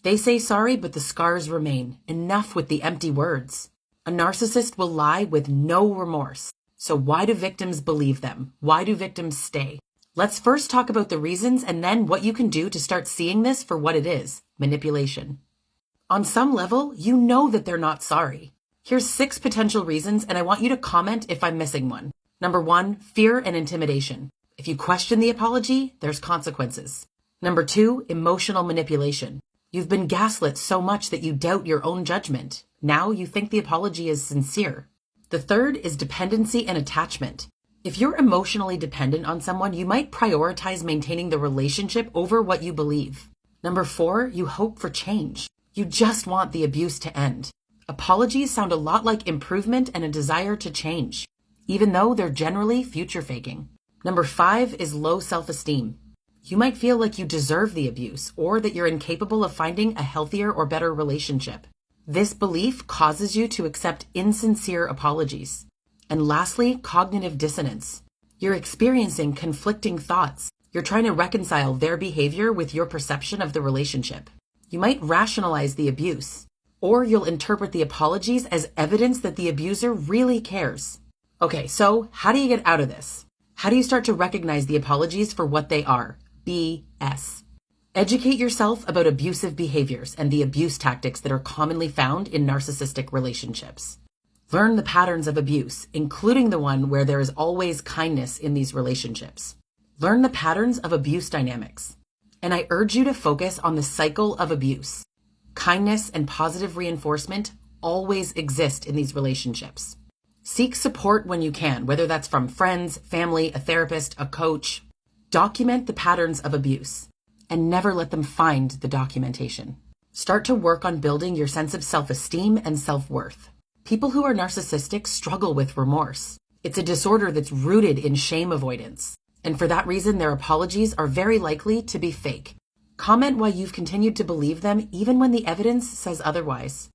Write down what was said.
They say sorry, but the scars remain. Enough with the empty words. A narcissist will lie with no remorse. So why do victims believe them? Why do victims stay? Let's first talk about the reasons and then what you can do to start seeing this for what it is: manipulation. On some level, you know that they're not sorry. Here's 6 potential reasons, and I want you to comment if I'm missing one. Number 1, fear and intimidation. If you question the apology, there's consequences. Number 2, emotional manipulation. You've been gaslit so much that you doubt your own judgment. Now you think the apology is sincere. The third is dependency and attachment. If you're emotionally dependent on someone, you might prioritize maintaining the relationship over what you believe. Number 4, you hope for change. You just want the abuse to end. Apologies sound a lot like improvement and a desire to change, even though they're generally future faking. Number 5 is low self-esteem. You might feel like you deserve the abuse or that you're incapable of finding a healthier or better relationship. This belief causes you to accept insincere apologies. And lastly, cognitive dissonance. You're experiencing conflicting thoughts. You're trying to reconcile their behavior with your perception of the relationship. You might rationalize the abuse, or you'll interpret the apologies as evidence that the abuser really cares. Okay, so how do you get out of this? How do you start to recognize the apologies for what they are? BS. Educate yourself about abusive behaviors and the abuse tactics that are commonly found in narcissistic relationships. Learn the patterns of abuse, including the one where there is always kindness in these relationships. Learn the patterns of abuse dynamics. And I urge you to focus on the cycle of abuse. Kindness and positive reinforcement always exist in these relationships. Seek support when you can, whether that's from friends, family, a therapist, a coach. Document the patterns of abuse and never let them find the documentation. Start to work on building your sense of self-esteem and self-worth. People who are narcissistic struggle with remorse. It's a disorder that's rooted in shame avoidance. And for that reason, their apologies are very likely to be fake. Comment why you've continued to believe them even when the evidence says otherwise.